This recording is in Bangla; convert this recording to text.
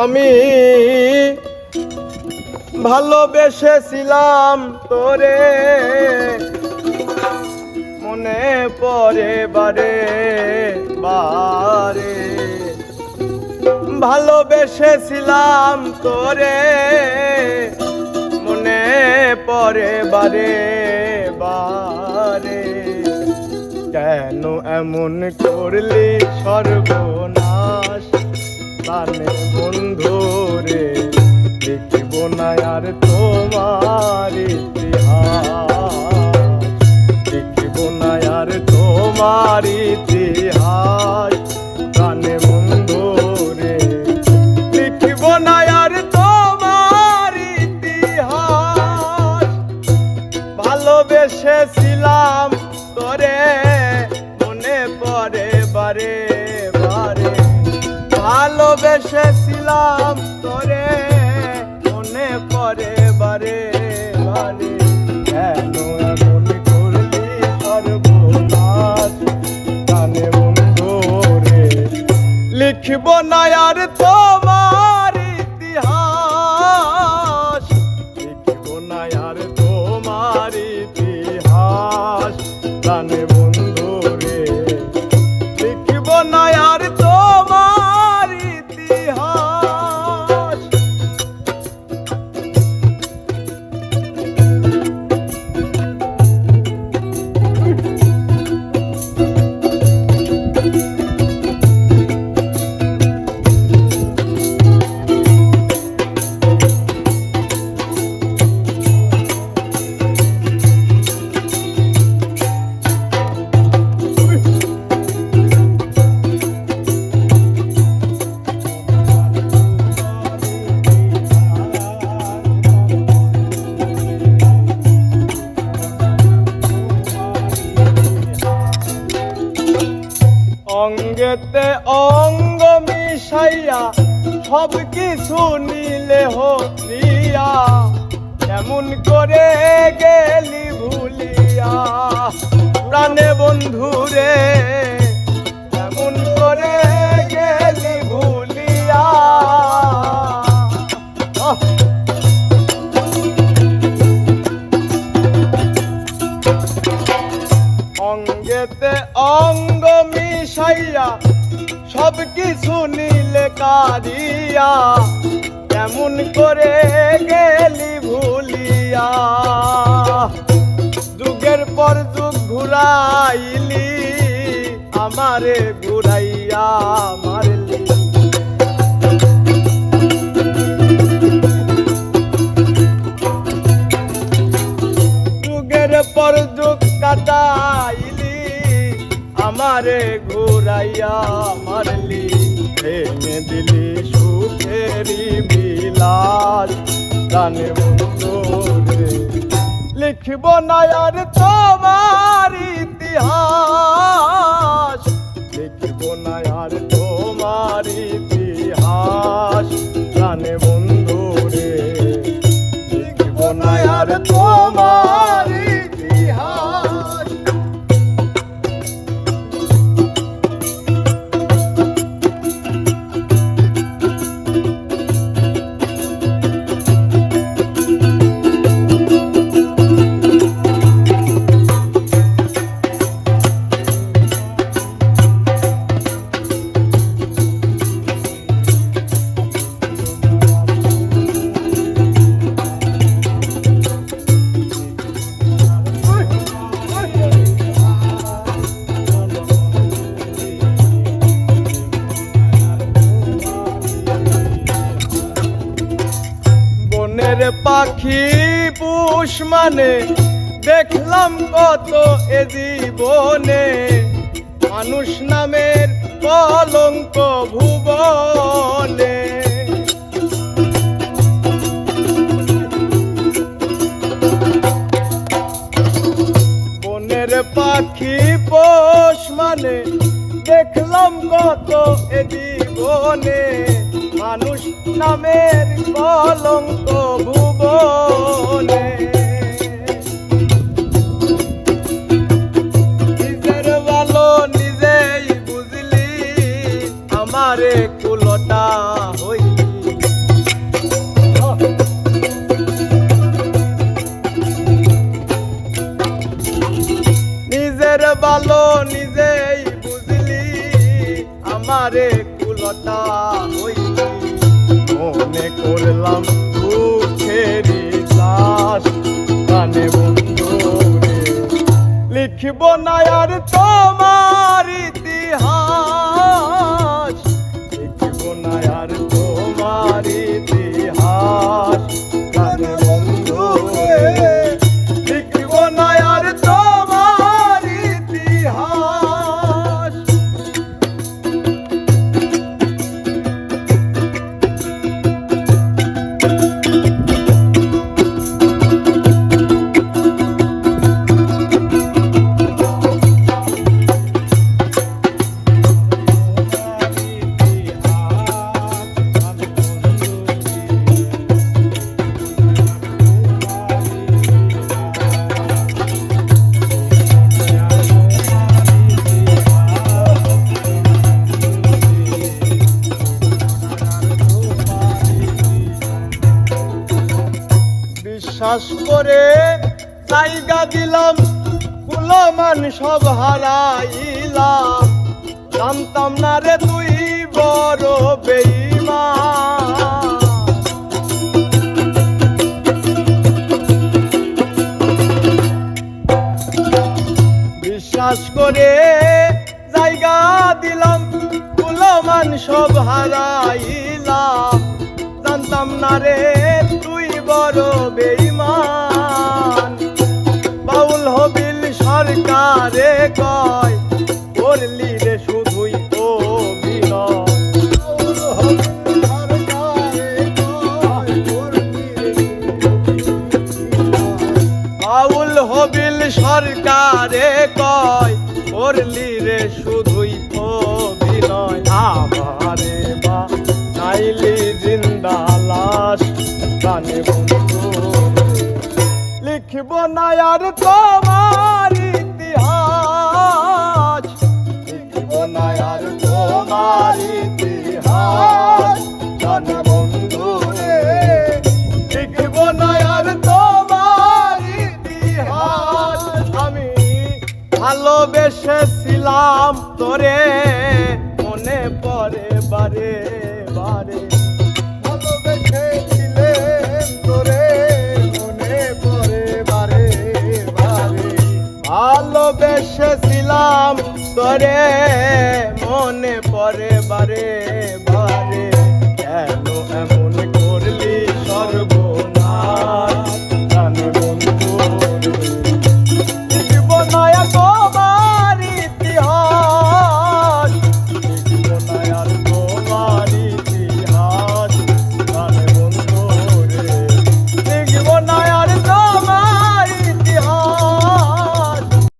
আমি ভালোবেসেছিলাম তোরে, মনে পড়ে বারে বারে। ভালোবেসেছিলাম তোরে, মনে পড়ে বারে বারে। কেন এমন করলি সর্বনাশ, প্রাণের বন্ধু রে, লিখিব না আর তোমার ইতিহাস, লিখিব না আর তোমার ইতিহাস। প্রাণে বন্ধু রে, লিখিব না আর তোমার ইতিহাস। ভালোবেসেছিলাম তোরে, মনে পড়ে বারে বারে। ভালোবেসেছিলাম তোরে, মনে পড়ে বারে বারে। কেন এমন করলি সর্বনাশ, প্রাণে বন্ধু রে, লিখব না আর তোমার ইতিহাস, লিখব না আর তোমার ইতিহাস। প্রাণে বন্ধু রে, লিখব না আর তোমার ইতিহাস। অঙ্গেতে অঙ্গ মিশাইয়া সব কিছু নিলে হইয়া, এমন করে গেলি ভুলিয়া। প্রাণে বন্ধু রে, এমন করে গেলি ভুলিয়া। অঙ্গেতে অঙ্গ মিশাইয়া সব কিছু নীলে কারিয়া, এমন করে গেলি ভুলিয়া। যুগের পর যুগ ঘুরাইলি, আমারে ঘুরাইয়া মারলি। যুগের পর যুগ কাটাইলি, আমারে ঘুরাইয়া মারলি। ভেঙে দিলি সুখেরি বিলাস, প্রাণে বন্ধু রে, লিখব না আর তোমার ইতিহাস, লিখব না আর তোমার ইতিহাস। প্রাণে বন্ধু রে, লিখব না আর তোমার ইতিহাস। পাখি পুষ মানে দেখলাম কত এ জীবনে, মানুষ নামের কলঙ্ক ভুবনে। বনের পাখি পোষ মানে দেখলাম কত এ জীবনে, মানুষ নামের কলঙ্ক ভুবনে। নিজের ভালো নিজেই বুঝলি, আমারে কুলটা হইলি। মনে করলাম দুঃখেরই দাস গানে বন্ধু রে, লিখব না আর তোমার ইতিহাস, লিখব না আর তোমার ইতিহাস গানে বন্ধু রে, লিখব না আর তোমার ইতিহাস। বিশ্বাস করে জায়গা দিলাম, কুলমান সব হারাইলাম, জানতাম না রে তুই বড় বেঈমান। বিশ্বাস করে জায়গা দিলাম, কুলমান সব হারাইলাম, জানতাম না রে তুই বড় বেঈমান। বাউল হবিল সরকারে কয় করলি রে শুধুই অভিনয়, বাউল হবিল সরকারে কয় করলি রে শুধুই অভিনয়। আমারে বা নাইলি জিন্দা লাশ গানে বন্ধু রে, লিখব না আর তোমার ইতিহাস, লিখব না আর তোমার ইতিহাস গানে বন্ধু রে, লিখব না আর তোমার ইতিহাস। আমি ভালোবেসেছিলাম তোরে, মনে পড়ে বারে বারে, ভালোবেসেছিলেন তোরে, মনে পড়ে বারে বারে, ভালোবেসেছিলাম তোরে, মনে পড়ে বারে বারে।